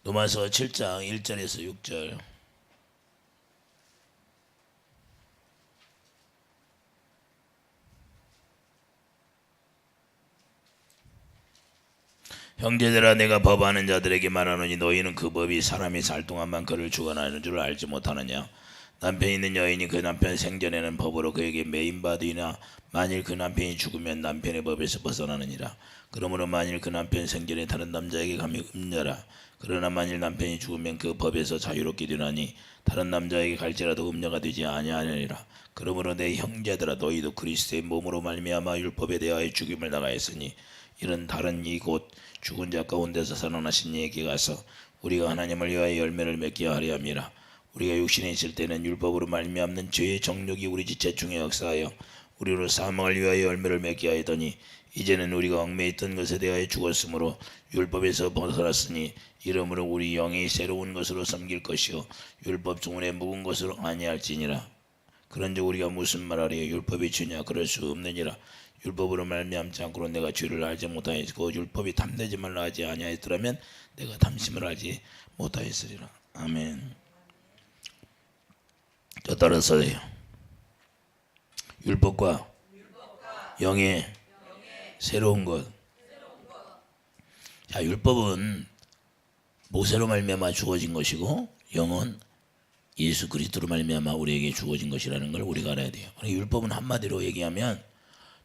로마서 7장 1절에서 6절. 형제들아, 내가 법하는 자들에게 말하노니 너희는 그 법이 사람이 살 동안만 그를 주관하는 줄 알지 못하느냐. 남편이 있는 여인이 그 남편 생전에는 법으로 그에게 매인받으나 만일 그 남편이 죽으면 남편의 법에서 벗어나느니라. 그러므로 만일 그 남편 생전에 다른 남자에게 감히 음녀라. 그러나 만일 남편이 죽으면 그 법에서 자유롭게 되나니 다른 남자에게 갈지라도 음녀가 되지 아니하느니라. 그러므로 내 형제들아, 너희도 그리스도의 몸으로 말미암아 율법에 대하여 죽임을 당하였으니 이런 다른 이 곧 죽은 자 가운데서 살아나신 이에게 가서 우리가 하나님을 위하여 열매를 맺게 하려 함이라. 우리가 육신에 있을 때는 율법으로 말미암는 죄의 정욕이 우리 지체 중에 역사하여 우리로 사망을 위하여 열매를 맺게 하였더니 이제는 우리가 얽매여 있던 것에 대하여 죽었으므로 율법에서 벗어났으니 이러므로 우리 영이 새로운 것으로 섬길 것이요 율법 중원에 묵은 것으로 아니할지니라. 그런즉 우리가 무슨 말하리요? 율법이 주냐? 그럴 수 없느니라. 율법으로 말미암지 않고는 내가 죄를 알지 못하였고 율법이 탐내지 말라 하지 아니하였더라면 내가 탐심을 알지 못하였으리라. 아멘. 저 따라서요. 율법과 영의 새로운 것. 자, 율법은 모세로 말미암아 주어진 것이고 영은 예수 그리스도로 말미암아 우리에게 주어진 것이라는 걸 우리가 알아야 돼요. 율법은 한마디로 얘기하면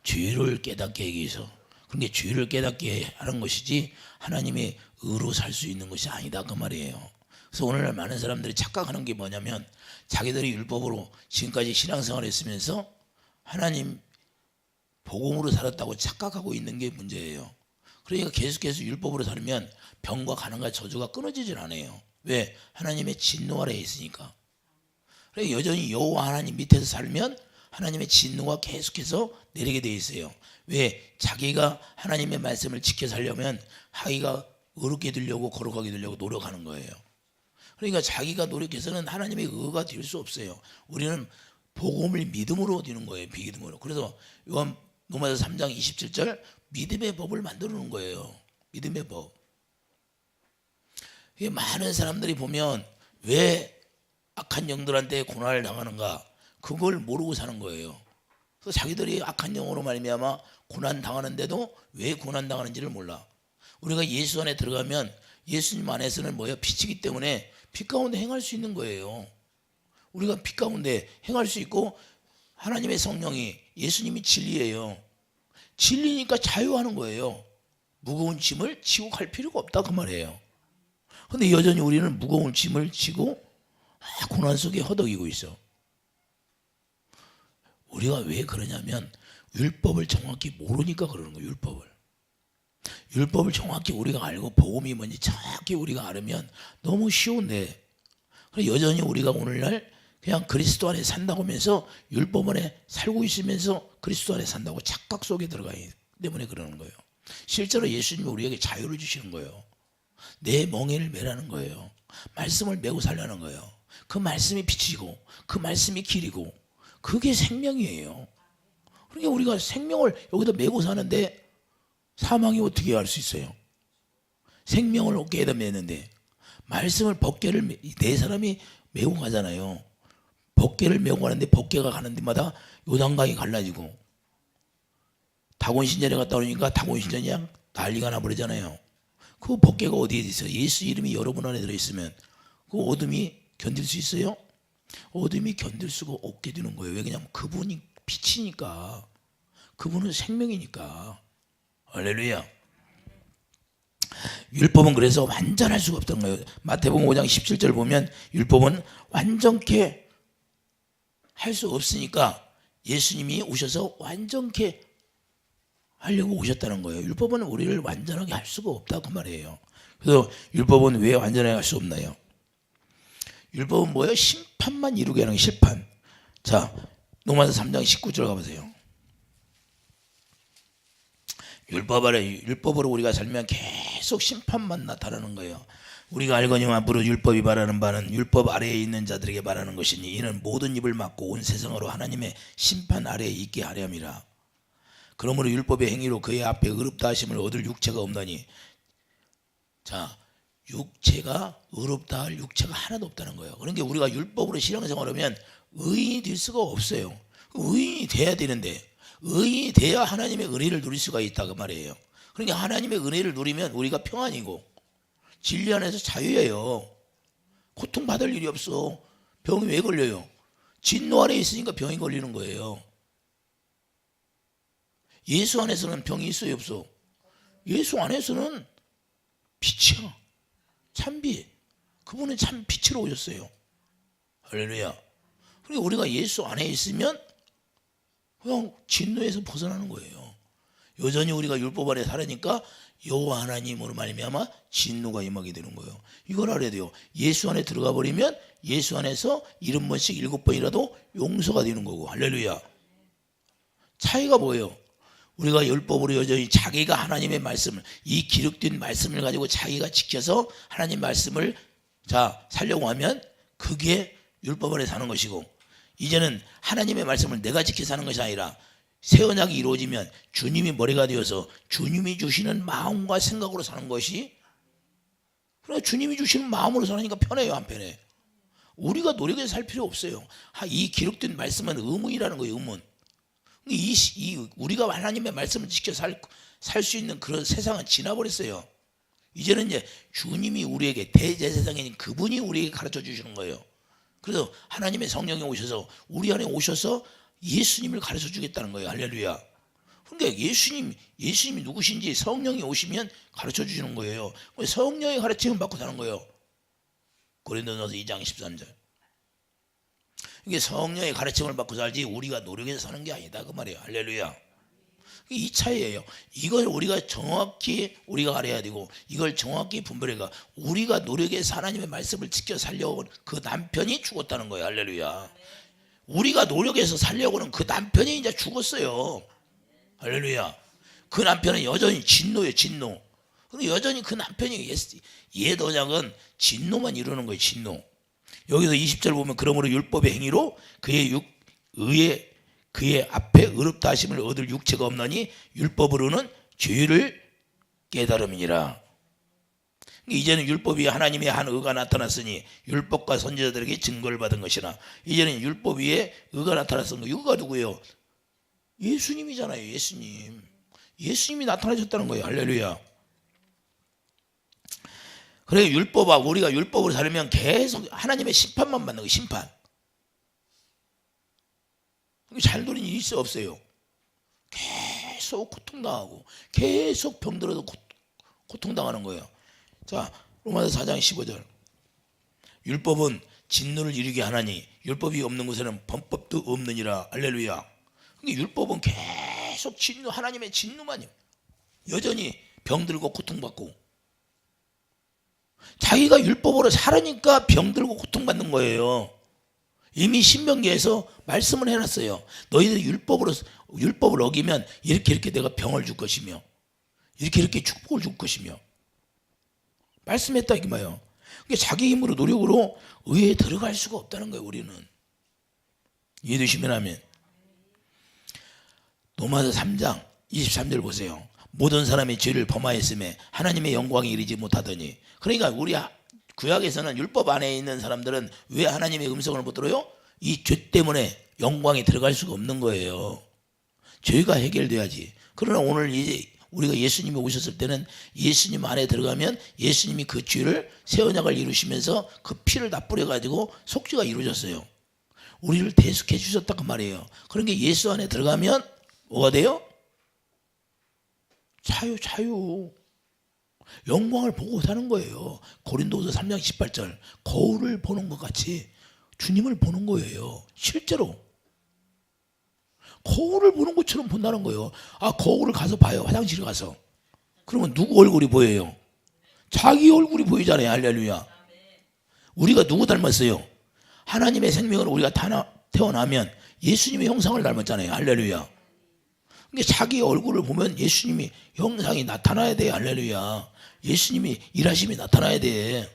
죄를 깨닫게 하기 위해서, 그런데 죄를 깨닫게 하는 것이지 하나님의 의로 살 수 있는 것이 아니다 그 말이에요. 그래서 오늘날 많은 사람들이 착각하는 게 뭐냐면 자기들이 율법으로 지금까지 신앙생활을 했으면서 하나님 복음으로 살았다고 착각하고 있는 게 문제예요. 그러니까 계속해서 율법으로 살면 병과 가난과 저주가 끊어지질 않아요. 왜? 하나님의 진노 아래에 있으니까. 그러니까 여전히 여호와 하나님 밑에서 살면 하나님의 진노가 계속해서 내리게 돼 있어요. 왜? 자기가 하나님의 말씀을 지켜 살려면 자기가 의롭게 되려고 거룩하게 되려고 노력하는 거예요. 그러니까 자기가 노력해서는 하나님의 의가 될 수 없어요. 우리는 복음을 믿음으로 되는 거예요. 믿음으로. 그래서 로마서 3장 27절 믿음의 법을 만들어 놓은 거예요. 믿음의 법. 많은 사람들이 보면 왜 악한 영들한테 고난을 당하는가? 그걸 모르고 사는 거예요. 그래서 자기들이 악한 영으로 말미암아 고난 당하는데도 왜 고난 당하는지를 몰라. 우리가 예수 안에 들어가면 예수님 안에서는 뭐예요? 빛이기 때문에 빛 가운데 행할 수 있는 거예요. 우리가 빛 가운데 행할 수 있고 하나님의 성령이 예수님이 진리예요. 진리니까 자유하는 거예요. 무거운 짐을 지고 갈 필요가 없다 그 말이에요. 그런데 여전히 우리는 무거운 짐을 지고 고난 속에 허덕이고 있어. 우리가 왜 그러냐면 율법을 정확히 모르니까 그러는 거예요. 율법을 정확히 우리가 알고 복음이 뭔지 정확히 우리가 알으면 너무 쉬운데, 여전히 우리가 오늘날 그냥 그리스도 안에 산다고 하면서 율법 안에 살고 있으면서 그리스도 안에 산다고 착각 속에 들어가기 때문에 그러는 거예요. 실제로 예수님이 우리에게 자유를 주시는 거예요. 내 멍에를 매라는 거예요. 말씀을 메고 살라는 거예요. 그 말씀이 빛이고 그 말씀이 길이고 그게 생명이에요. 그러니까 우리가 생명을 여기다 메고 사는데 사망이 어떻게 할 수 있어요? 생명을 어깨에다 메는데 말씀을 법궤를 네 사람이 메고 가잖아요. 법궤를 메고 가는데 법궤가 가는 데마다 요단강이 갈라지고 다곤신전에 갔다 오니까 다곤신전이 그냥 난리가 나버리잖아요. 그 법궤가 어디에 있어요? 예수 이름이 여러분 안에 들어있으면 그 어둠이 견딜 수 있어요? 어둠이 견딜 수가 없게 되는 거예요. 왜? 그냥 그분이 빛이니까, 그분은 생명이니까. 할렐루야. 율법은 그래서 완전할 수가 없다는 거예요. 마태복음 5장 17절 보면 율법은 완전케 할 수 없으니까 예수님이 오셔서 완전케 하려고 오셨다는 거예요. 율법은 우리를 완전하게 할 수가 없다고 말이에요. 그래서 율법은 왜 완전하게 할 수 없나요? 율법은 뭐예요? 심판만 이루게 하는 게 심판. 자, 로마서 3장 19절 가보세요. 율법 아래, 율법으로 우리가 살면 계속 심판만 나타나는 거예요. 우리가 알거니와 앞으로 율법이 말하는 바는 율법 아래에 있는 자들에게 말하는 것이니 이는 모든 입을 막고 온 세상으로 하나님의 심판 아래에 있게 하려 함이라. 그러므로 율법의 행위로 그의 앞에 의롭다 하심을 얻을 육체가 없나니. 자, 육체가 의롭다 할 육체가 하나도 없다는 거예요. 그러니까 우리가 율법으로 신앙생활하면 의인이 될 수가 없어요. 의인이 돼야 되는데 의인이 돼야 하나님의 은혜를 누릴 수가 있다 그 말이에요. 그러니까 하나님의 은혜를 누리면 우리가 평안이고 진리 안에서 자유예요. 고통받을 일이 없어. 병이 왜 걸려요? 진노 안에 있으니까 병이 걸리는 거예요. 예수 안에서는 병이 있어요 없어? 예수 안에서는 빛이야. 참빛. 그분은 참 빛으로 오셨어요. 할렐루야. 그러니까 우리가 예수 안에 있으면 그냥 진노에서 벗어나는 거예요. 여전히 우리가 율법 안에 살으니까 여호와 하나님으로 말미암아 진노가 임하게 되는 거예요. 이걸 알아야 돼요. 예수 안에 들어가 버리면 예수 안에서 70번씩 7번이라도 용서가 되는 거고. 할렐루야. 차이가 뭐예요? 우리가 율법으로 여전히 자기가 하나님의 말씀을, 이 기록된 말씀을 가지고 자기가 지켜서 하나님 말씀을 살려고 하면 그게 율법 안에 사는 것이고, 이제는 하나님의 말씀을 내가 지켜 사는 것이 아니라 새 언약이 이루어지면 주님이 머리가 되어서 주님이 주시는 마음과 생각으로 사는 것이, 그러니까 주님이 주시는 마음으로 사니까 편해요 안 편해? 우리가 노력해서 살 필요 없어요. 이 기록된 말씀은 의문이라는 거예요. 의문. 우리가 하나님의 말씀을 지켜 살 수 있는 그런 세상은 지나버렸어요. 이제는 이제 주님이 우리에게 대제사장인 그분이 우리에게 가르쳐 주시는 거예요. 그래서 하나님의 성령이 오셔서 우리 안에 오셔서 예수님을 가르쳐 주겠다는 거예요. 할렐루야. 그러니까 예수님이 누구신지 성령이 오시면 가르쳐 주시는 거예요. 성령의 가르침을 받고 사는 거예요. 고린도전서 2장 13절. 이게 성령의 가르침을 받고 살지 우리가 노력해서 사는 게 아니다 그 말이에요. 할렐루야. 이 차이예요. 이걸 우리가 정확히 우리가 알아야 되고, 이걸 정확히 분별해가 우리가 노력해서 하나님의 말씀을 지켜 살려고 하는 그 남편이 죽었다는 거예요. 할렐루야. 우리가 노력해서 살려고 하는 그 남편이 이제 죽었어요. 할렐루야. 그 남편은 여전히 진노예요. 진노. 근데 여전히 그 남편이 옛 언약은 진노만 이루는 거예요. 진노. 여기서 20절 보면 그러므로 율법의 행위로 그의 앞에 의롭다 하심을 얻을 육체가 없나니 율법으로는 죄를 깨달음이니라. 이제는 율법이 하나님의 한 의가 나타났으니 율법과 선지자들에게 증거를 받은 것이나, 이제는 율법 위에 의가 나타났은 거. 의가 누구예요? 예수님이잖아요. 예수님이 나타나셨다는 거예요. 할렐루야. 그래 우리가 율법으로 살면 계속 하나님의 심판만 받는 거예요. 심판. 잘 누린 일이 있어 없어요? 계속 고통당하고 계속 병들어도 고통당하는 거예요. 자, 로마서 4장 15절. 율법은 진노를 이루게 하나니 율법이 없는 곳에는 범법도 없느니라. 할렐루야. 율법은 계속 진노, 하나님의 진노만요. 여전히 병들고 고통받고, 자기가 율법으로 살으니까 병들고 고통받는 거예요. 이미 신명기에서 말씀을 해놨어요. 너희들 율법을 어기면 이렇게 내가 병을 줄 것이며 이렇게 축복을 줄 것이며 말씀했다 이게 뭐예요. 자기 힘으로 노력으로 의에 들어갈 수가 없다는 거예요. 우리는 이해되시면 하면. 로마서 3장 23절 보세요. 모든 사람이 죄를 범하였음에 하나님의 영광에 이르지 못하더니. 그러니까 우리 구약에서는 율법 안에 있는 사람들은 왜 하나님의 음성을 못 들어요? 이 죄 때문에 영광에 들어갈 수가 없는 거예요. 죄가 해결돼야지. 그러나 오늘 이제 우리가 예수님이 오셨을 때는 예수님 안에 들어가면 예수님이 그 죄를 새 언약을 이루시면서 그 피를 다 뿌려가지고 속죄가 이루어졌어요. 우리를 대속해 주셨다고 말이에요. 그러니까 예수 안에 들어가면 뭐가 돼요? 자유. 영광을 보고 사는 거예요. 고린도서 3장 18절. 거울을 보는 것 같이 주님을 보는 거예요. 실제로 거울을 보는 것처럼 본다는 거예요. 거울을 가서 봐요. 화장실에 가서. 그러면 누구 얼굴이 보여요? 자기 얼굴이 보이잖아요. 할렐루야. 우리가 누구 닮았어요? 하나님의 생명을 우리가 태어나면 예수님의 형상을 닮았잖아요. 할렐루야. 그러니까 자기 얼굴을 보면 예수님이 형상이 나타나야 돼. 할렐루야. 예수님이 일하심이 나타나야 돼.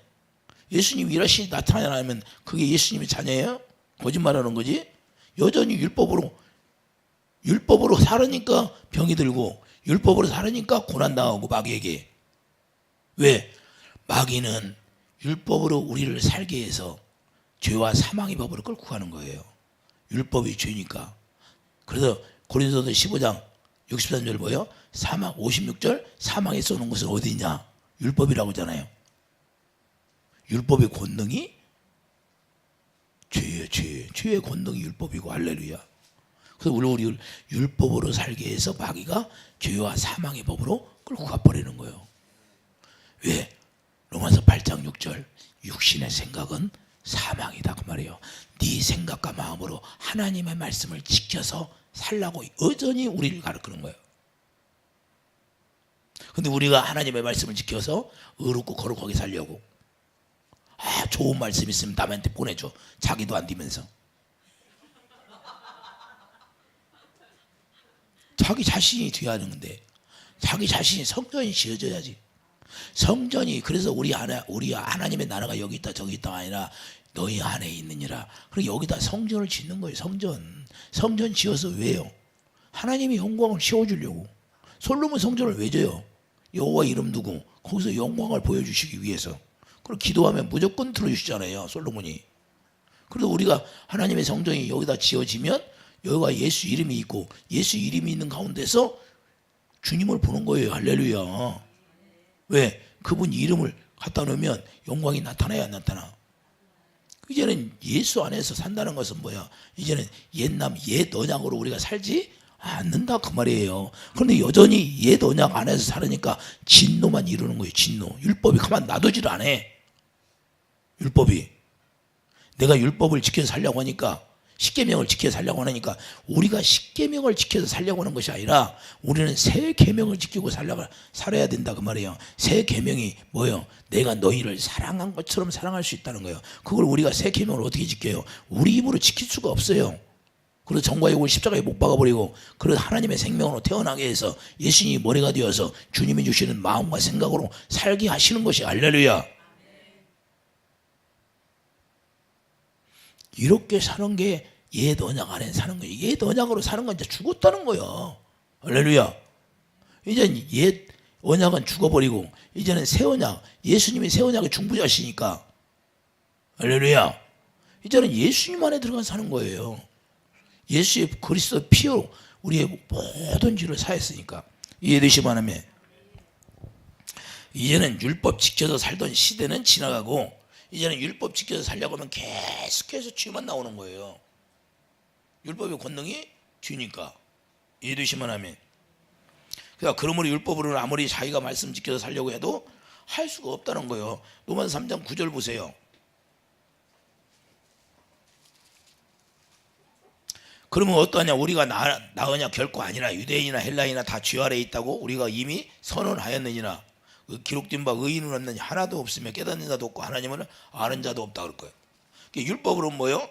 예수님이 일하심이 나타나면 그게 예수님의 자녀예요? 거짓말하는 거지. 여전히 율법으로 살으니까 병이 들고 율법으로 살으니까 고난당하고 마귀에게. 왜? 마귀는 율법으로 우리를 살게 해서 죄와 사망의 법으로 끌고 가는 거예요. 율법이 죄니까. 그래서 고린도서 15장 63절 뭐예요? 사망 56절 사망에 쏘는 것은 어디 있냐? 율법이라고 하잖아요. 율법의 권능이 죄예요. 죄의 권능이 율법이고 할렐루야. 그래서 우리 율법으로 살게 해서 마귀가 죄와 사망의 법으로 끌고 가버리는 거예요. 왜? 로마서 8장 6절 육신의 생각은 사망이다 그 말이에요. 네 생각과 마음으로 하나님의 말씀을 지켜서 살라고 여전히 우리를 가르치는 거예요. 근데 우리가 하나님의 말씀을 지켜서 의롭고 거룩하게 살려고 좋은 말씀 있으면 남한테 보내줘. 자기도 안 되면서. 자기 자신이 돼야 하는데 자기 자신이 성전이 지어져야지. 성전이 그래서 우리 하나님의 나라가 여기 있다 저기 있다 아니라 너희 안에 있느니라. 그리고 여기다 성전을 짓는 거예요. 성전 지어서 왜요? 하나님이 영광을 씌워주려고. 솔로몬 성전을 왜 져요? 여호와 이름 두고 거기서 영광을 보여주시기 위해서. 그리고 기도하면 무조건 들어주시잖아요 솔로몬이. 그래서 우리가 하나님의 성전이 여기다 지어지면 여기가 예수 이름이 있고 예수 이름이 있는 가운데서 주님을 보는 거예요. 할렐루야. 왜? 그분 이름을 갖다 놓으면 영광이 나타나야 안 나타나? 이제는 예수 안에서 산다는 것은 뭐야? 이제는 옛남 옛 언약으로 우리가 살지 않는다 그 말이에요. 그런데 여전히 옛 언약 안에서 살으니까 진노만 이루는 거예요. 진노. 율법이 가만 놔두지를 않아. 율법이. 내가 율법을 지켜서 살려고 하니까 십계명을 지켜서 살려고 하니까 우리가 십계명을 지켜서 살려고 하는 것이 아니라 우리는 새 계명을 지키고 살아야 된다 그 말이에요. 새 계명이 뭐예요? 내가 너희를 사랑한 것처럼 사랑할 수 있다는 거예요. 그걸 우리가 새 계명을 어떻게 지켜요? 우리 입으로 지킬 수가 없어요. 그래서 정과 육을 십자가에 못 박아버리고 그래서 하나님의 생명으로 태어나게 해서 예수님이 머리가 되어서 주님이 주시는 마음과 생각으로 살게 하시는 것이 할렐루야. 이렇게 사는 게 옛 언약 안에 사는 거예요. 옛 언약으로 사는 건 이제 죽었다는 거예요. 할렐루야. 이제 옛 언약은 죽어버리고 이제는 새 언약, 예수님이 새 언약의 중보자시니까 할렐루야. 이제는 예수님 안에 들어가 사는 거예요. 예수의 그리스도 피로 우리의 모든 죄를 사했으니까. 이해되시기 바랍니다. 이제는 율법 지켜서 살던 시대는 지나가고 이제는 율법 지켜서 살려고 하면 계속해서 죄만 나오는 거예요. 율법의 권능이 죄니까. 이해되시면 하면. 그러니까 그러므로 율법으로는 아무리 자기가 말씀 지켜서 살려고 해도 할 수가 없다는 거예요. 로마서 3장 9절 보세요. 그러면 어떠하냐? 우리가 나으냐? 결코 아니라 유대인이나 헬라인이나 다 죄 아래에 있다고 우리가 이미 선언하였느니라. 기록된 바 의인은 없느냐? 하나도 없으며 깨닫는 자도 없고 하나님을 아는 자도 없다 그럴 거예요. 율법으로는 뭐예요?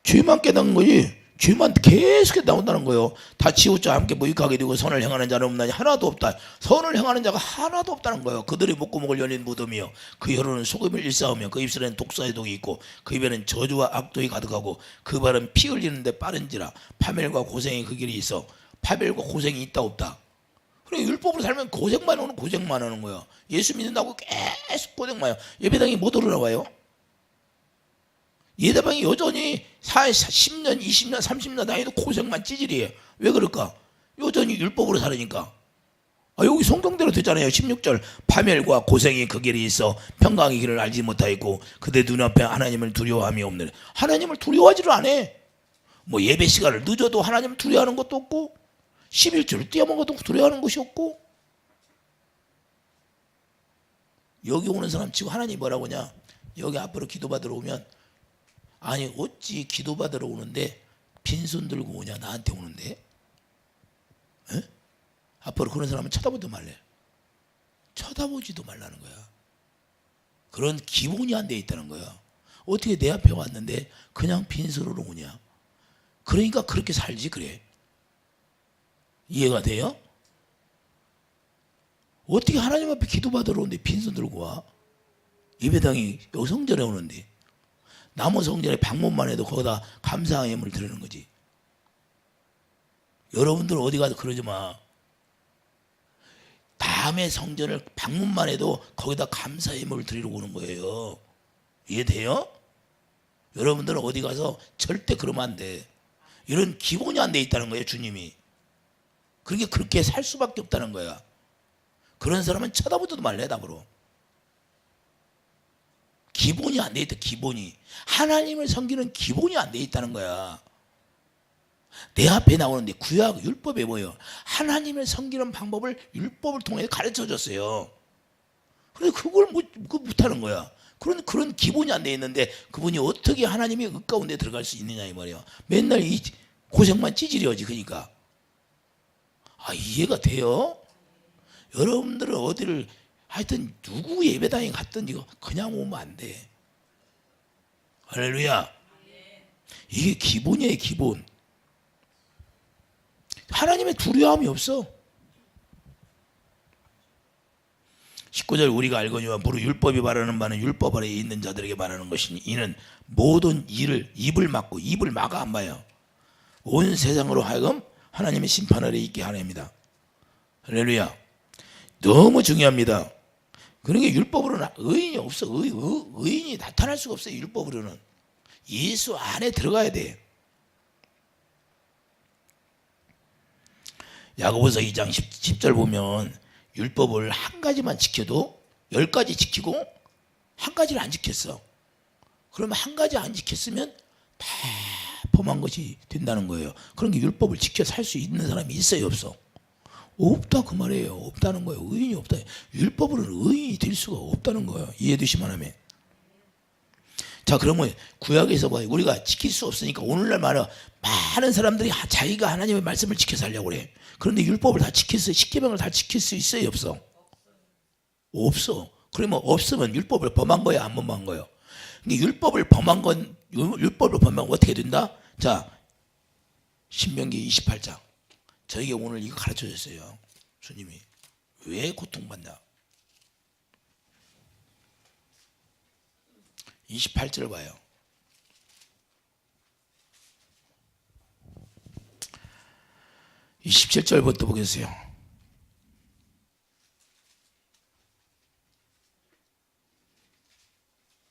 죄만 깨닫는 거지. 죄만 계속 나온다는 거예요. 다 지우자 함께 무익하게 되고 선을 행하는 자는 없나니 하나도 없다. 선을 행하는 자가 하나도 없다는 거예요. 그들의 목구멍을 열린 무덤이요 그 혀로는 속임을 일사하며 그 입술에는 독사의 독이 있고 그 입에는 저주와 악독이 가득하고 그 발은 피 흘리는데 빠른지라 파멸과 고생이 그 길이 있어. 파멸과 고생이 있다 없다. 그래 율법으로 살면 고생만 하는 거야. 예수 믿는다고 계속 고생만 해요. 예배당에 못 올라와요. 예배당이 여전히 10년, 20년, 30년 다니도 고생만 찌질이에요. 왜 그럴까? 여전히 율법으로 살으니까. 여기 성경대로 됐잖아요. 16절 파멸과 고생이 그 길이 있어 평강의 길을 알지 못하였고 그대 눈앞에 하나님을 두려워함이 없는. 하나님을 두려워하지를 않아. 뭐 예배 시간을 늦어도 하나님을 두려워하는 것도 없고 11조를 뛰어먹어도 두려워하는 것이 없고. 여기 오는 사람 치고 하나님이 뭐라고 하냐? 여기 앞으로 기도받으러 오면 아니 어찌 기도받으러 오는데 빈손 들고 오냐? 나한테 오는데. 에? 앞으로 그런 사람은 쳐다보지도 말래. 쳐다보지도 말라는 거야. 그런 기본이 안 돼 있다는 거야. 어떻게 내 앞에 왔는데 그냥 빈손으로 오냐? 그러니까 그렇게 살지 그래. 이해가 돼요? 어떻게 하나님 앞에 기도받으러 오는데 빈손 들고 와? 예배당이 여기 성전에 오는데 남은 성전에 방문만 해도 거기다 감사의 예물을 드리는 거지. 여러분들 어디 가서 그러지 마. 남의 성전을 방문만 해도 거기다 감사 예물을 드리러 오는 거예요. 이해돼요? 여러분들은 어디 가서 절대 그러면 안 돼. 이런 기본이 안 돼 있다는 거예요, 주님이. 그러니까 그렇게 살 수밖에 없다는 거야. 그런 사람은 쳐다보지도 말래, 답으로. 기본이 안 돼 있다, 기본이. 하나님을 섬기는 기본이 안 돼 있다는 거야. 내 앞에 나오는데 구약 율법에 뭐예요? 하나님을 섬기는 방법을 율법을 통해 가르쳐 줬어요. 그런데 그걸 못하는 거야. 그런 기본이 안 돼 있는데 그분이 어떻게 하나님의 의 가운데 들어갈 수 있느냐 이 말이야. 맨날 이 고생만 찌질해야지. 그러니까 이해가 돼요? 여러분들은 어디를 하여튼 누구 예배당에 갔든 이거 그냥 오면 안 돼. 할렐루야. 이게 기본이에요, 기본. 하나님의 두려움이 없어. 19절 우리가 알거니와 무릇 율법이 말하는 바는 율법 아래에 있는 자들에게 말하는 것이니 이는 모든 일을 입을 막고 입을 막아 안 봐요. 온 세상으로 하여금 하나님의 심판 아래에 있게 하랍니다. 할렐루야. 너무 중요합니다. 그러니까 율법으로는 의인이 없어. 의인이 나타날 수가 없어요. 율법으로는 예수 안에 들어가야 돼. 야고보서 2장 10절 보면 율법을 한 가지만 지켜도 10가지 지키고 한 가지를 안 지켰어. 그러면 한 가지 안 지켰으면 다 범한 것이 된다는 거예요. 그런 게 율법을 지켜 살 수 있는 사람이 있어요, 없어? 없다 그 말이에요. 없다는 거예요. 의인이 없다. 율법으로는 의인이 될 수가 없다는 거예요. 이해되시면 하면. 자, 그러면 구약에서 뭐 우리가 지킬 수 없으니까 오늘날 많은 사람들이 자기가 하나님의 말씀을 지켜 살려고 그래. 그런데 율법을 다 지킬 수, 십계명을 다 지킬 수 있어요, 없어? 없어. 그러면 없으면 율법을 범한 거야, 안 범한 거예요? 율법을 범한 건 어떻게 된다? 자, 신명기 28장. 저에게 오늘 이거 가르쳐 줬어요. 주님이. 왜 고통받냐? 28절 봐요. 이 17절부터 보겠어요.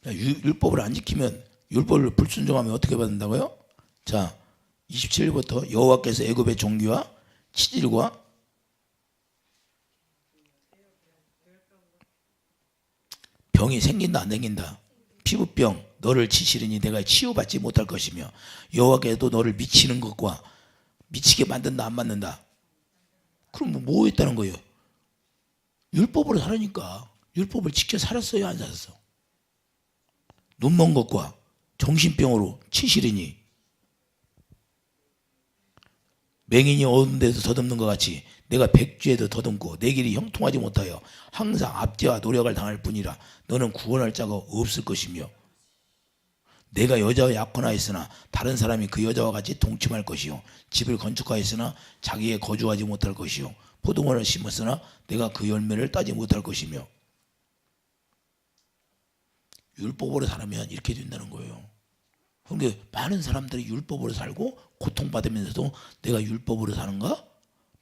율법을 안 지키면, 율법을 불순종하면 어떻게 받는다고요? 자, 27절부터 여호와께서 애굽의 종기와 치질과 병이 생긴다 안 생긴다? 피부병 너를 치시리니 내가 치유받지 못할 것이며 여호와께도 너를 미치는 것과 미치게 만든다 안 만든다? 그럼 뭐 했다는 거예요? 율법으로 살으니까 율법을 지켜 살았어요, 안 살았어? 눈먼 것과 정신병으로 치시리니 맹인이 어두운 데서 더듬는 것 같이 내가 백주에도 더듬고 내 길이 형통하지 못하여 항상 압제와 노력을 당할 뿐이라 너는 구원할 자가 없을 것이며 내가 여자와 약혼하였으나 다른 사람이 그 여자와 같이 동침할 것이요 집을 건축하였으나 자기에 거주하지 못할 것이요 포도원을 심었으나 내가 그 열매를 따지 못할 것이며 율법으로 살면 이렇게 된다는 거예요. 그런데 많은 사람들이 율법으로 살고 고통받으면서도 내가 율법으로 사는가?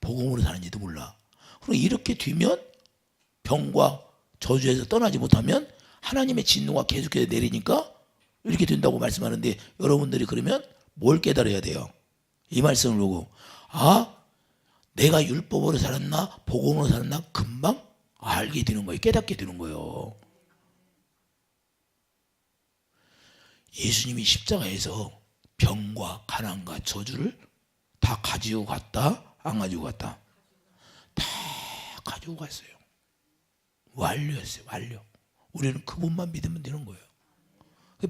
복음으로 사는지도 몰라. 그럼 이렇게 되면 병과 저주에서 떠나지 못하면 하나님의 진노가 계속해서 내리니까 이렇게 된다고 말씀하는데 여러분들이 그러면 뭘 깨달아야 돼요? 이 말씀을 보고 내가 율법으로 살았나 복음으로 살았나 금방 알게 되는 거예요. 깨닫게 되는 거예요. 예수님이 십자가에서 병과 가난과 저주를 다 가지고 갔다? 안 가지고 갔다? 다 가지고 갔어요. 완료했어요. 완료. 우리는 그분만 믿으면 되는 거예요.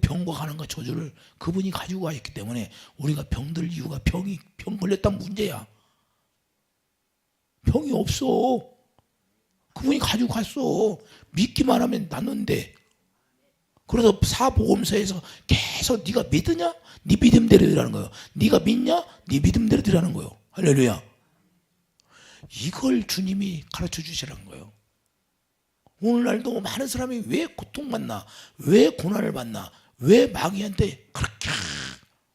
병과 가난과 저주를 그분이 가지고 가셨기 때문에 우리가 병들 이유가 병 걸렸다면 문제야. 병이 없어. 그분이 가지고 갔어. 믿기만 하면 낫는데. 그래서 사복음서에서 계속 네가 믿으냐? 네 믿음대로 되라는 거예요. 네가 믿냐? 네 믿음대로 되라는 거예요. 할렐루야. 이걸 주님이 가르쳐 주시라는 거예요. 오늘날도 많은 사람이 왜 고통받나? 왜 고난을 받나? 왜 마귀한테 그렇게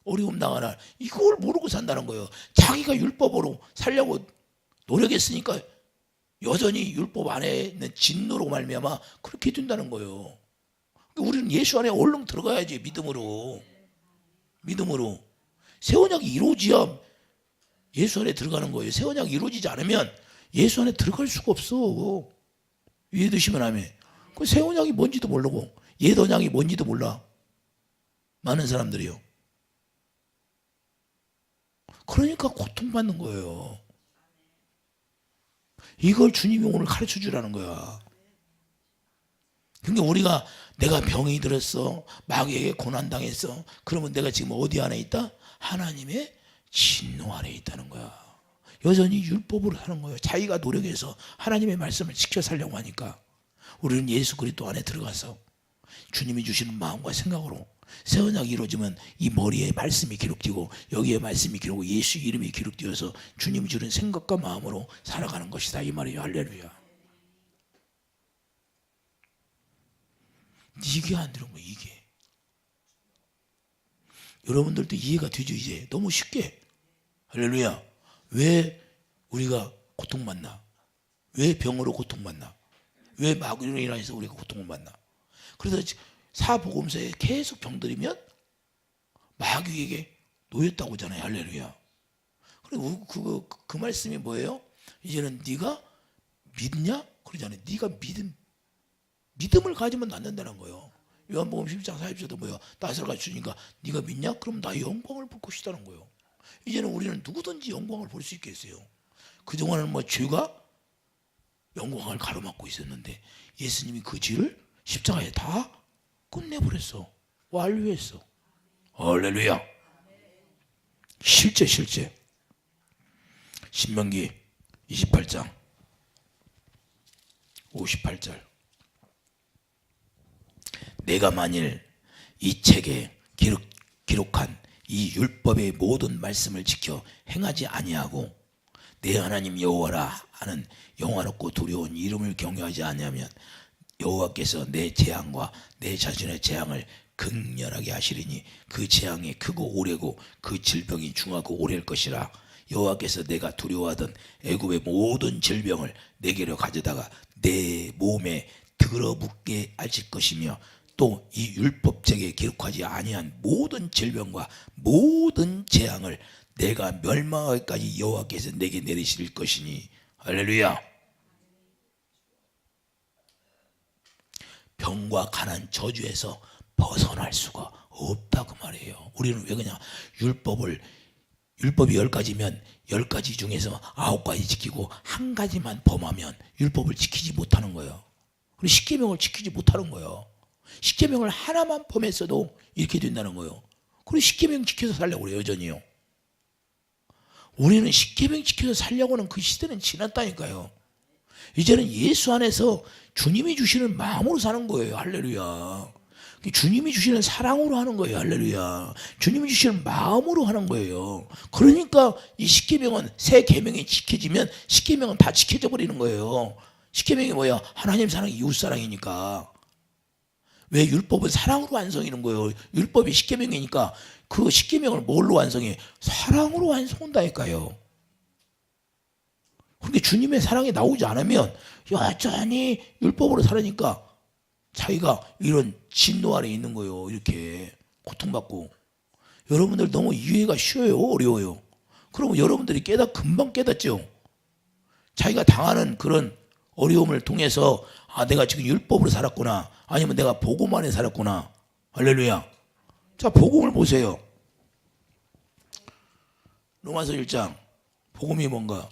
어려움 당하나? 이걸 모르고 산다는 거예요. 자기가 율법으로 살려고 노력했으니까 여전히 율법 안에 있는 진노로 말미암아 그렇게 된다는 거예요. 우리는 예수 안에 얼른 들어가야지. 믿음으로. 새 언약이 이루어져야 예수 안에 들어가는 거예요. 새 언약이 이루어지지 않으면 예수 안에 들어갈 수가 없어. 이해되시면 아멘. 그 새 언약이 뭔지도 모르고 옛 언약이 뭔지도 몰라. 많은 사람들이요. 그러니까 고통받는 거예요. 이걸 주님이 오늘 가르쳐 주라는 거야. 그러니까 우리가 내가 병이 들었어, 마귀에게 고난당했어, 그러면 내가 지금 어디 안에 있다? 하나님의 진노 안에 있다는 거야. 여전히 율법으로 사는 거예요. 자기가 노력해서 하나님의 말씀을 지켜 살려고 하니까. 우리는 예수 그리스도 안에 들어가서 주님이 주시는 마음과 생각으로 새 언약이 이루어지면 이 머리에 말씀이 기록되고 여기에 말씀이 기록되고 예수 이름이 기록되어서 주님이 주는 생각과 마음으로 살아가는 것이다 이 말이에요. 할렐루야. 이게 안 되는 거예요. 이게. 여러분들도 이해가 되죠 이제. 너무 쉽게. 할렐루야. 왜 우리가 고통받나? 왜 병으로 고통받나? 왜 마귀로 인해서 우리가 고통을 받나? 그래서 사복음서에 계속 병들이면 마귀에게 놓였다고 하잖아요. 할렐루야. 그리고 그 말씀이 뭐예요? 이제는 네가 믿냐? 그러잖아요. 네가 믿음을 가지면 낫는다는 거예요. 요한복음 10장 40절도 뭐예요? 나사로가 주니까 네가 믿냐? 그럼 나 영광을 볼 것이라는 거예요. 이제는 우리는 누구든지 영광을 볼 수 있겠어요. 그동안은 뭐 죄가 영광을 가로막고 있었는데 예수님이 그 죄를 십자가에 다 끝내버렸어. 완료했어. 할렐루야. 실제 신명기 28장 58절 내가 만일 이 책에 기록한 이 율법의 모든 말씀을 지켜 행하지 아니하고 내 하나님 여호와라 하는 영화롭고 두려운 이름을 경외하지 아니하면 여호와께서 내 재앙과 내 자신의 재앙을 극렬하게 하시리니 그 재앙이 크고 오래고 그 질병이 중하고 오래일 것이라. 여호와께서 내가 두려워하던 애굽의 모든 질병을 내게로 가져다가 내 몸에 들어붙게 하실 것이며 또 이 율법책에 기록하지 아니한 모든 질병과 모든 재앙을 내가 멸망하기까지 여호와께서 내게 내리실 것이니. 할렐루야. 병과 가난 저주에서 벗어날 수가 없다 그 말이에요. 우리는 왜 그냥 율법이 10가지면 10가지 중에서 9가지 지키고 한 가지만 범하면 율법을 지키지 못하는 거예요. 그리고 십계명을 지키지 못하는 거예요. 십계명을 하나만 범했어도 이렇게 된다는 거예요. 그리고 십계명 지켜서 살려고 그래요. 여전히요. 우리는 십계명 지켜서 살려고 하는 그 시대는 지났다니까요. 이제는 예수 안에서 주님이 주시는 마음으로 사는 거예요. 할렐루야. 주님이 주시는 사랑으로 하는 거예요. 할렐루야. 주님이 주시는 마음으로 하는 거예요. 그러니까 이 십계명은 새 계명이 지켜지면 십계명은 다 지켜져 버리는 거예요. 십계명이 뭐야? 하나님 사랑, 이웃 사랑이니까. 왜 율법은 사랑으로 완성이는 거예요. 율법이 십계명이니까 그 십계명을 뭘로 완성해? 사랑으로 완성한다니까요. 그런데 주님의 사랑이 나오지 않으면 여전히 율법으로 살으니까 자기가 이런 진노 아래 있는 거예요. 이렇게 고통받고. 여러분들 너무 이해가 쉬워요? 어려워요? 그러면 여러분들이 금방 깨닫죠. 자기가 당하는 그런 어려움을 통해서 내가 지금 율법으로 살았구나. 아니면 내가 복음 안에 살았구나. 할렐루야. 자, 복음을 보세요. 로마서 1장. 복음이 뭔가?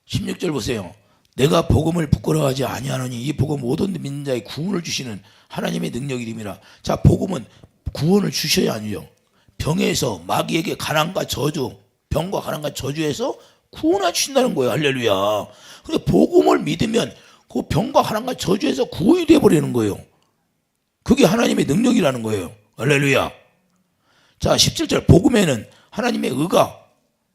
16절 보세요. 내가 복음을 부끄러워하지 아니하노니 이 복음 모든 믿는 자의 구원을 주시는 하나님의 능력이름이라. 자, 복음은 구원을 주셔야 아니죠. 병에서 마귀에게 가난과 저주, 병과 가난과 저주에서 구원해 주신다는 거예요. 할렐루야. 근데 복음을 믿으면 그 병과 가난과 저주에서 구원이 되어버리는 거예요. 그게 하나님의 능력이라는 거예요. 할렐루야. 자, 17절 복음에는 하나님의 의가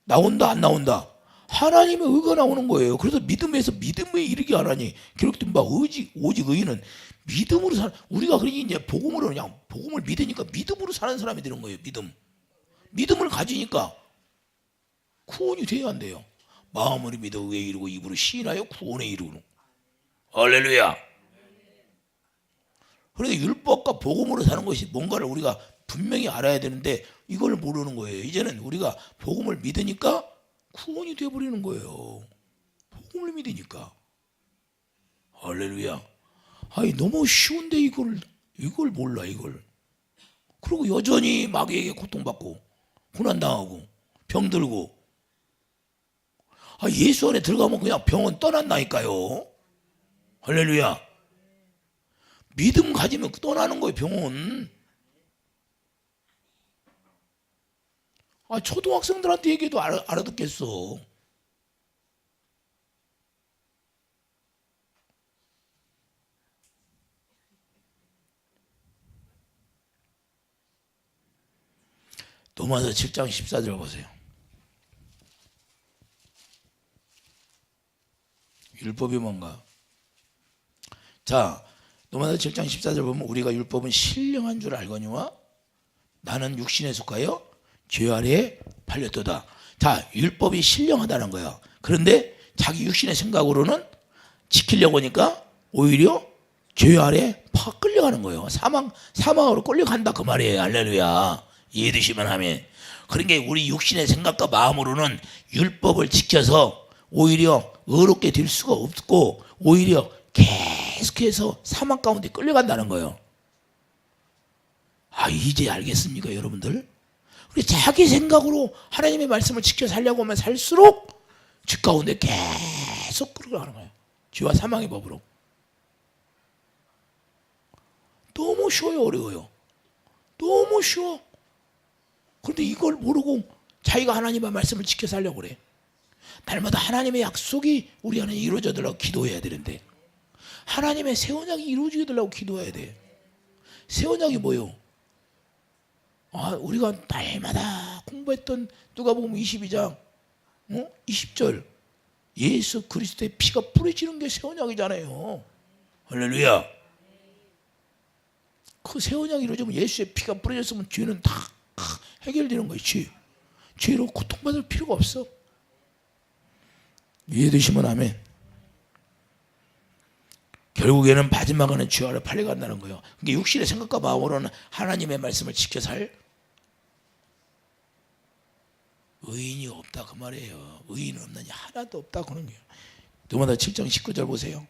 나온다 안 나온다? 하나님의 의가 나오는 거예요. 그래서 믿음에서 믿음에 이르게 하라니 기록된 바 오직 의인은 믿음으로 살. 우리가 그러니 이제 복음으로 그냥 복음을 믿으니까 믿음으로 사는 사람이 되는 거예요. 믿음을 가지니까 구원이 돼야 한대요. 마음으로 믿어 의에 이르고 입으로 시인하여 구원에 이르는. 할렐루야. 그런데 율법과 복음으로 사는 것이 뭔가를 우리가 분명히 알아야 되는데 이걸 모르는 거예요. 이제는 우리가 복음을 믿으니까 구원이 되어버리는 거예요. 복음을 믿으니까. 할렐루야. 아니 너무 쉬운데 이걸 몰라 이걸. 그리고 여전히 마귀에게 고통받고 고난당하고 병들고. 예수 안에 들어가면 그냥 병은 떠난다니까요. 할렐루야. 믿음 가지면 떠나는 거예요. 병은. 초등학생들한테 얘기해도 알아듣겠어. 로마서 7장 14절 보세요. 율법이 뭔가? 자, 로마서 7장 14절 보면 우리가 율법은 신령한 줄 알거니와 나는 육신에 속하여 죄 아래에 팔렸도다. 자, 율법이 신령하다는 거야. 그런데 자기 육신의 생각으로는 지키려고 하니까 오히려 죄 아래에 끌려가는 거예요. 사망으로 끌려간다 그 말이에요. 할렐루야. 이해되시면 하면. 그러니까 우리 육신의 생각과 마음으로는 율법을 지켜서 오히려 의롭게 될 수가 없고 오히려 계속해서 사망 가운데 끌려간다는 거예요. 이제 알겠습니까 여러분들? 우리 자기 생각으로 하나님의 말씀을 지켜 살려고 하면 살수록 죄 가운데 계속 끌어가는 거예요. 죄와 사망의 법으로. 너무 쉬워요, 어려워요? 너무 쉬워. 그런데 이걸 모르고 자기가 하나님의 말씀을 지켜 살려고 그래. 날마다 하나님의 약속이 우리 안에 이루어져 달라고 기도해야 되는데 하나님의 새 언약이 이루어지게 달라고 기도해야 돼. 새 언약이 뭐예요? 우리가 날마다 공부했던 누가복음 22장 20절 예수 그리스도의 피가 뿌려지는 게 새 언약이잖아요. 할렐루야. 그 새 언약이 이루어지면 예수의 피가 뿌려졌으면 죄는 다 해결되는 거예요. 죄로 고통받을 필요가 없어. 이해되시면 아멘. 결국에는 마지막에는 죄 아래 팔려간다는 거예요. 그러니까 육신의 생각과 마음으로는 하나님의 말씀을 지켜 살 의인이 없다 그 말이에요. 의인 없느니 하나도 없다 그런 거예요. 로마서 7장 19절 보세요.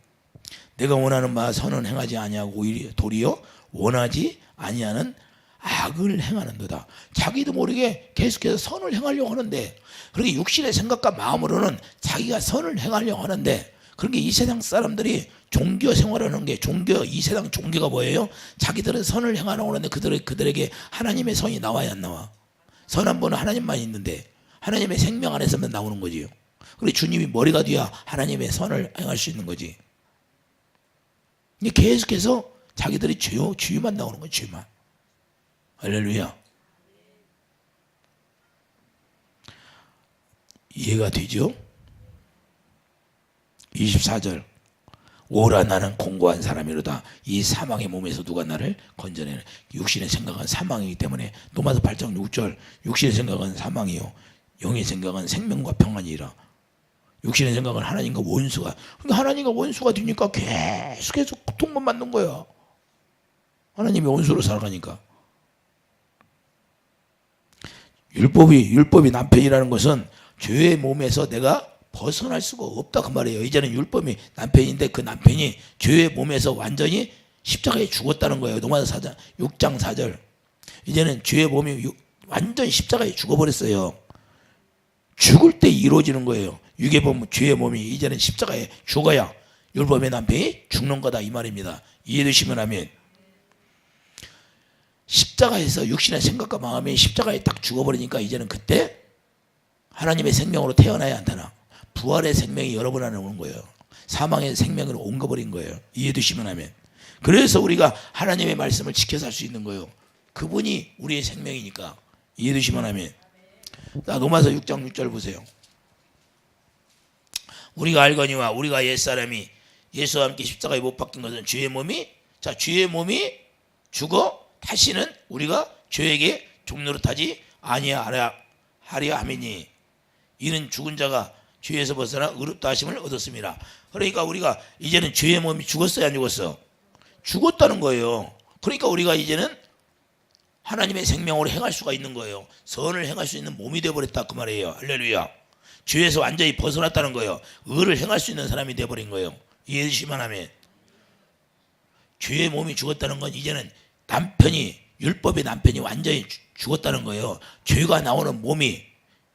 내가 원하는 바 선은 행하지 아니하고 오히려 도리어 원하지 아니하는 악을 행하는도다. 자기도 모르게 계속해서 선을 행하려고 하는데 그렇게 육신의 생각과 마음으로는 자기가 선을 행하려고 하는데 그런 게 이 세상 사람들이 종교 생활하는 게 이 세상 종교가 뭐예요? 자기들은 선을 행하려고 하는데 그들에게 하나님의 선이 나와야 안 나와? 선한 분은 하나님만 있는데 하나님의 생명 안에서만 나오는 거지요. 그리고 주님이 머리가 돼야 하나님의 선을 행할 수 있는 거지. 계속해서 자기들이 죄만 나오는 거예요. 죄만. 할렐루야. 이해가 되죠? 24절 오라 나는 공고한 사람이로다. 이 사망의 몸에서 누가 나를 건져내는. 육신의 생각은 사망이기 때문에 로마서 8장 6절 육신의 생각은 사망이요 영의 생각은 생명과 평안이라. 육신의 생각은 하나님과 원수가. 그러니까 하나님과 원수가 되니까 계속해서 고통만 받는 거야. 하나님의 원수로 살아가니까. 율법이 남편이라는 것은 죄의 몸에서 내가 벗어날 수가 없다 그 말이에요. 이제는 율법이 남편인데 그 남편이 죄의 몸에서 완전히 십자가에 죽었다는 거예요. 로마서 6장 4절. 이제는 죄의 몸이 완전히 십자가에 죽어버렸어요. 죽을 때 이루어지는 거예요. 육의 몸, 죄의 몸이 이제는 십자가에 죽어야 율법의 남편이 죽는 거다 이 말입니다. 이해되시면 하면 십자가에서 육신의 생각과 마음이 십자가에 딱 죽어버리니까 이제는 그때 하나님의 생명으로 태어나야 안 되나? 부활의 생명이 여러분 안에 오는 거예요. 사망의 생명으로 옮겨버린 거예요. 이해되시면 하면. 그래서 우리가 하나님의 말씀을 지켜 살 수 있는 거예요. 그분이 우리의 생명이니까. 이해되시면 하면. 자, 로마서 6장 6절 보세요. 우리가 알거니와 우리가 옛사람이 예수와 함께 십자가에 못 박힌 것은 죄의 몸이 죄의 몸이 죽어 다시는 우리가 죄에게 종노릇하지 아니하려 함이니 이는 죽은 자가 죄에서 벗어나 의롭다 하심을 얻었습니다. 그러니까 우리가 이제는 죄의 몸이 죽었어요, 안 죽었어? 죽었다는 거예요. 그러니까 우리가 이제는 하나님의 생명으로 행할 수가 있는 거예요. 선을 행할 수 있는 몸이 되어버렸다 그 말이에요. 할렐루야. 죄에서 완전히 벗어났다는 거예요. 의를 행할 수 있는 사람이 되어버린 거예요. 이해되시면 하면 죄의 몸이 죽었다는 건 이제는 율법의 남편이 완전히 죽었다는 거예요. 죄가 나오는 몸이,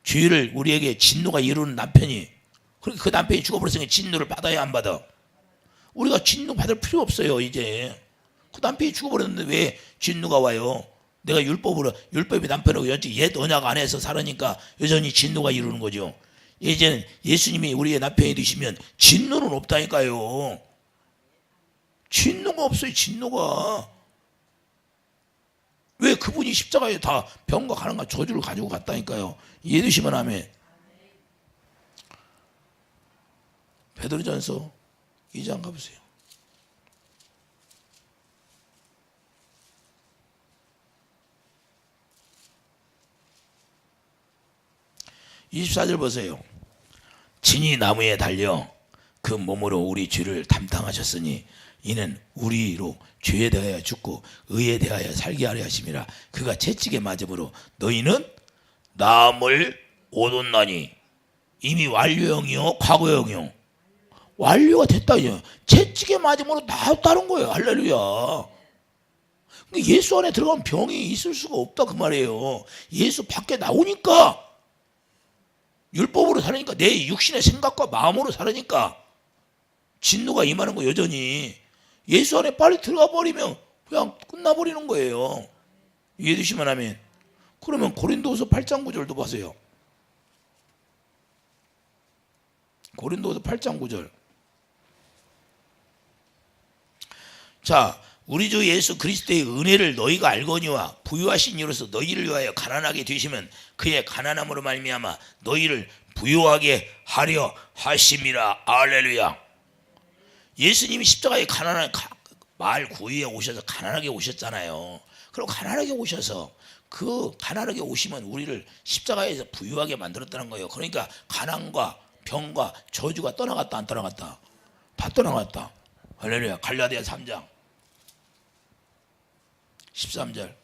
죄를 우리에게 진노가 이루는 남편이, 그러니까 그 남편이 죽어버렸으니까 진노를 받아야 안 받아? 우리가 진노 받을 필요 없어요. 이제 그 남편이 죽어버렸는데 왜 진노가 와요? 내가 율법의 남편하고 옛 언약 안에서 살으니까 여전히 진노가 이루는 거죠. 이제는 예수님이 우리의 남편이 되시면 진노는 없다니까요. 진노가 없어요. 진노가. 왜? 그분이 십자가에 다 병과 가난과 저주를 가지고 갔다니까요. 이해되시면 하면 베드로전서 2장 가보세요. (24절) 보세요. 친히 나무에 달려 그 몸으로 우리 죄를 담당하셨으니 이는 우리로 죄에 대하여 죽고 의에 대하여 살게 하려 하심이라. 그가 채찍에 맞음으로 너희는 나음을 얻었나니. 이미 완료형이요 과거형이요? 완료가 됐다요. 채찍에 맞음으로 나았다는 거예요. 할렐루야. 예수 안에 들어가면 병이 있을 수가 없다 그 말이에요. 예수 밖에 나오니까, 율법으로 살으니까, 내 육신의 생각과 마음으로 살으니까 진노가 임하는 거 여전히. 예수 안에 빨리 들어가 버리면 그냥 끝나버리는 거예요. 이해되시면 하면. 그러면 고린도후서 8장 9절도 보세요. 고린도후서 8장 9절. 자, 우리 주 예수 그리스도의 은혜를 너희가 알거니와 부유하신 이로서 너희를 위하여 가난하게 되시면 그의 가난함으로 말미암아 너희를 부유하게 하려 하심이라. 할렐루야. 예수님이 십자가에 말 구유에 오셔서 가난하게 오셨잖아요. 그럼 가난하게 오셔서 그 가난하게 오시면 우리를 십자가에서 부유하게 만들었다는 거예요. 그러니까 가난과 병과 저주가 떠나갔다 안 떠나갔다? 다 떠나갔다. 할렐루야. 갈라디아 3장 13절.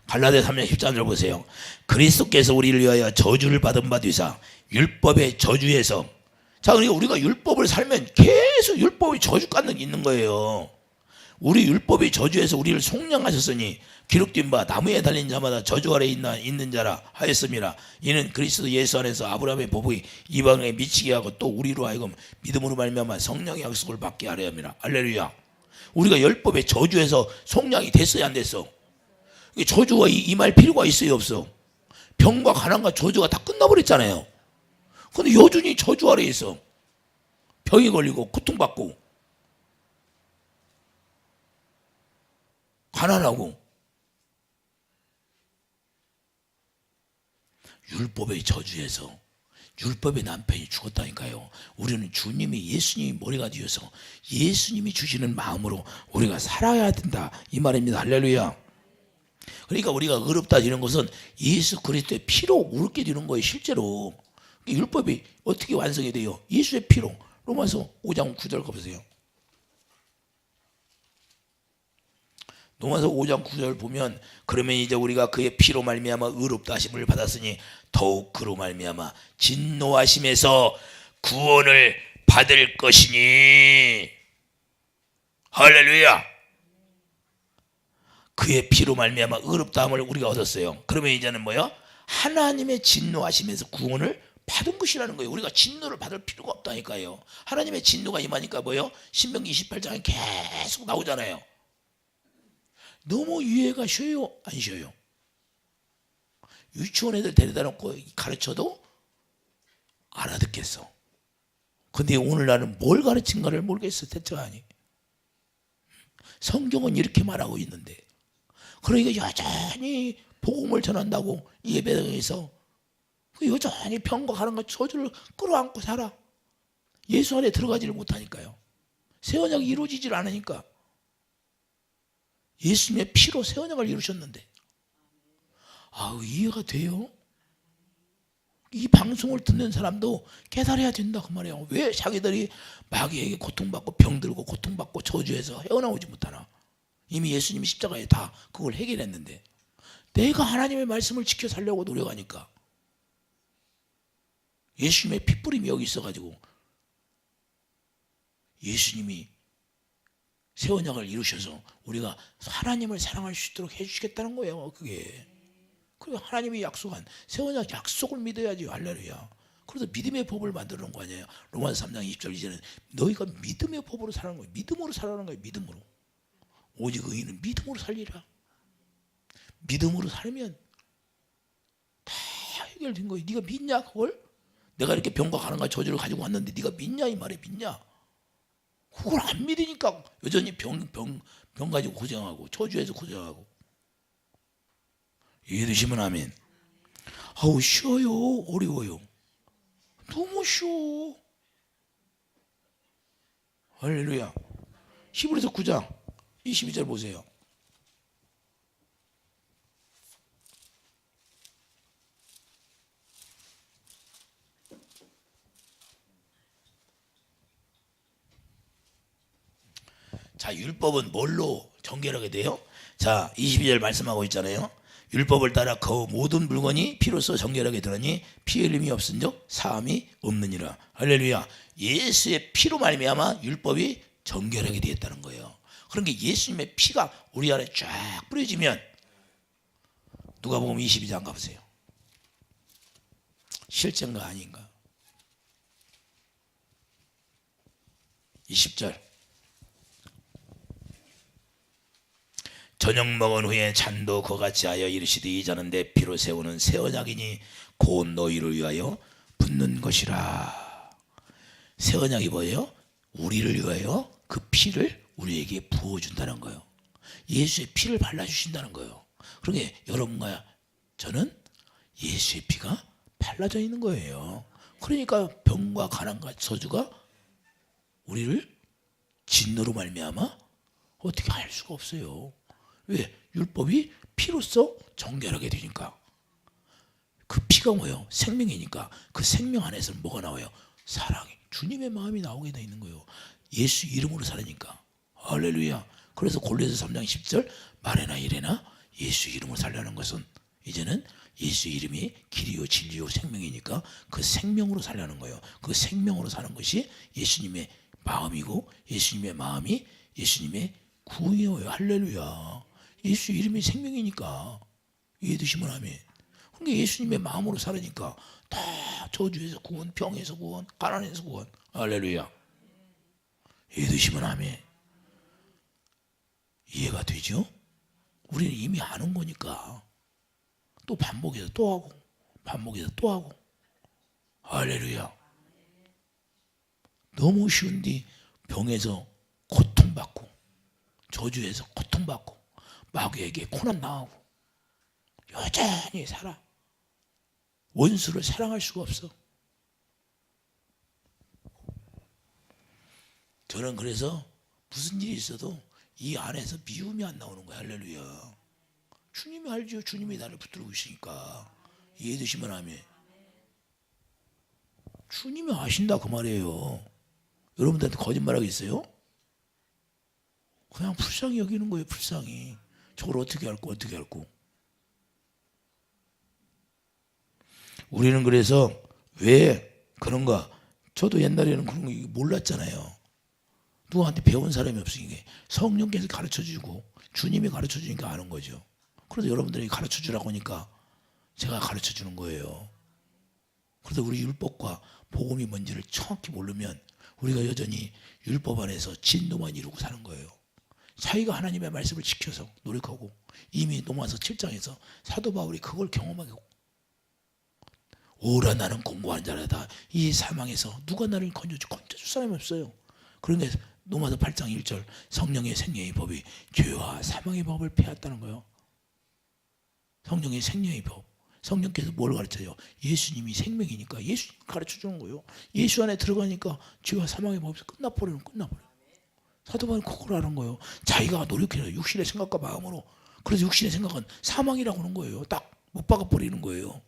갈라디아 3장 13절 보세요. 그리스도께서 우리를 위하여 저주를 받은 바 되사 율법의 저주에서. 자, 그러니까 우리가 율법을 살면 계속 율법의 저주가 있는 거예요. 우리 율법의 저주에서 우리를 속량하셨으니 기록된 바 나무에 달린 자마다 저주 아래 있는 자라 하였습니다. 이는 그리스도 예수 안에서 아브라함의 보복이 이방에 미치게 하고 또 우리로 하여금 믿음으로 말미암아 성령의 약속을 받게 하려 합니다. 할렐루야. 우리가 율법의 저주에서 속량이 됐어야 안 됐어? 저주가 임할 필요가 있어요 없어? 병과 가난과 저주가 다 끝나버렸잖아요. 근데 여전히 저주 아래 있어. 병이 걸리고 고통받고 가난하고. 율법의 저주에서 율법의 남편이 죽었다니까요. 우리는 주님이, 예수님이 머리가 되어서 예수님이 주시는 마음으로 우리가 살아야 된다 이 말입니다. 할렐루야. 그러니까 우리가 의롭다지는 것은 예수 그리스도의 피로 의롭게 되는 거예요. 실제로 율법이 어떻게 완성이 돼요? 예수의 피로. 로마서 5장 9절 가보세요. 로마서 5장 9절 보면 그러면 이제 우리가 그의 피로 말미암아 의롭다 하심을 받았으니 더욱 그로 말미암아 진노하심에서 구원을 받을 것이니. 할렐루야. 그의 피로 말미암아 의롭다함을 우리가 얻었어요. 그러면 이제는 뭐요? 하나님의 진노하심에서 구원을 받은 것이라는 거예요. 우리가 진노를 받을 필요가 없다니까요. 하나님의 진노가 임하니까 뭐요? 신명기 28장에 계속 나오잖아요. 너무 이해가 쉬워요? 안 쉬워요? 유치원 애들 데려다 놓고 가르쳐도 알아듣겠어. 근데 오늘날은 뭘 가르친가를 모르겠어. 대체 아니. 성경은 이렇게 말하고 있는데. 그러니까 여전히 복음을 전한다고 예배당에서 그 여전히 병과 가난과 저주를 끌어안고 살아. 예수 안에 들어가지를 못하니까요. 새 언약이 이루어지질 않으니까. 예수님의 피로 새 언약을 이루셨는데, 이해가 돼요? 이 방송을 듣는 사람도 깨달아야 된다 그 말이에요. 왜 자기들이 마귀에게 고통받고 병들고 고통받고 저주해서 헤어나오지 못하나? 이미 예수님이 십자가에 다 그걸 해결했는데, 내가 하나님의 말씀을 지켜 살려고 노력하니까 예수님의 핏부림이 여기 있어가지고 예수님이 새 언약을 이루셔서 우리가 하나님을 사랑할 수 있도록 해주시겠다는 거예요. 그게. 그리고 하나님이 약속한 새 언약 약속을 믿어야지. 할렐루야. 그래서 믿음의 법을 만들어 놓은 거 아니에요. 로마서 3장 20절 이제는 너희가 믿음의 법으로 살아가는 거예요. 믿음으로 살아가는 거예요. 믿음으로. 오직 의인은 믿음으로 살리라. 믿음으로 살면 다 해결된 거예요. 네가 믿냐 그걸? 내가 이렇게 병과 가난과 저주를 가지고 왔는데 네가 믿냐 이 말에 믿냐? 그걸 안 믿으니까 여전히 병 가지고 고생하고 저주해서 고생하고. 이해되시면 아멘. 쉬워요? 어려워요? 너무 쉬워. 할렐루야. 히브리서 9장 22절 보세요. 자, 율법은 뭘로 정결하게 돼요? 자, 22절 말씀하고 있잖아요. 율법을 따라 그 모든 물건이 피로써 정결하게 되느니 피 흘림이 없은즉 사함이 없느니라. 할렐루야. 예수의 피로 말미암아 율법이 정결하게 되었다는 거예요. 그런 게 예수님의 피가 우리 안에 쫙 뿌려지면, 누가복음 22장 가보세요. 실제인가 아닌가? 20절. 저녁 먹은 후에 잔도 그같이 하여 이르시되 이자는 내 피로 세우는 새 언약이니 곧 너희를 위하여 붓는 것이라. 새 언약이 뭐예요? 우리를 위하여 그 피를 우리에게 부어준다는 거예요. 예수의 피를 발라주신다는 거예요. 그러게 여러분과 저는 예수의 피가 발라져 있는 거예요. 그러니까 병과 가난과 저주가 우리를 진노로 말미암아 어떻게 할 수가 없어요. 왜? 율법이 피로써 정결하게 되니까. 그 피가 뭐예요? 생명이니까. 그 생명 안에서는 뭐가 나와요? 사랑이, 주님의 마음이 나오게 돼 있는 거예요. 예수 이름으로 살으니까. 할렐루야. 그래서 골로새 3장 10절 말에나 이래나 예수 이름으로 살려는 것은 이제는 예수 이름이 길이요 진리요 생명이니까 그 생명으로 살려는 거예요. 그 생명으로 사는 것이 예수님의 마음이고, 예수님의 마음이 예수님의 구원이에요. 할렐루야. 예수 이름이 생명이니까. 이해되시면 아멘. 그러니까 예수님의 마음으로 살으니까 다 저주에서 구원, 병에서 구원, 가난에서 구원. 할렐루야. 이해되시면 아멘. 이해가 되죠? 우리는 이미 아는 거니까 또 반복해서 또 하고 반복해서 또 하고. 할렐루야. 너무 쉬운데 병에서 고통받고 저주에서 고통받고 마귀에게 고난 당하고 여전히 살아. 원수를 사랑할 수가 없어. 저는 그래서 무슨 일이 있어도 이 안에서 미움이 안 나오는 거야. 할렐루야. 주님이 알죠. 주님이 나를 붙들고 있으니까. 이해되시면 아멘. 주님이 아신다 그 말이에요. 여러분들한테 거짓말하겠어요? 그냥 불쌍히 여기는 거예요. 불쌍히. 저걸 어떻게 할고 어떻게 할고. 우리는 그래서 왜 그런가? 저도 옛날에는 그런 거 몰랐잖아요. 누구한테 배운 사람이 없으니까 성령께서 가르쳐주고 주님이 가르쳐주니까 아는 거죠. 그래서 여러분들이 가르쳐주라고 하니까 제가 가르쳐주는 거예요. 그래서 우리 율법과 복음이 뭔지를 정확히 모르면 우리가 여전히 율법 안에서 진노만 이루고 사는 거예요. 자기가 하나님의 말씀을 지켜서 노력하고, 이미 로마서 7장에서 사도 바울이 그걸 경험하고, 오라 나는 공고한 자라다. 이 사망에서 누가 나를 건져줄 사람이 없어요. 그러니까 로마서 8장 1절 성령의 생명의 법이 죄와 사망의 법을 폐했다는 거예요. 성령의 생명의 법, 성령께서 뭘 가르쳐요? 예수님이 생명이니까 예수님 가르쳐 주는 거예요. 예수 안에 들어가니까 죄와 사망의 법에서 끝나버려. 사도 바울은 그걸 하는 거예요. 자기가 노력해서 육신의 생각과 마음으로. 그래서 육신의 생각은 사망이라고 하는 거예요. 딱 못 박아버리는 거예요.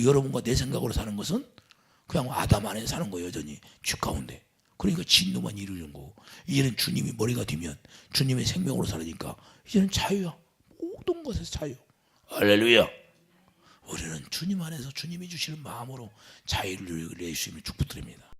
여러분과 내 생각으로 사는 것은 그냥 아담 안에 사는 거예요. 여전히 죄 가운데. 그러니까 진노만 이루는 거고, 이제는 주님이 머리가 되면 주님의 생명으로 살으니까 이제는 자유야. 모든 것에서 자유. 할렐루야. 우리는 주님 안에서 주님이 주시는 마음으로 자유를 누리기를 예수님을 축복드립니다.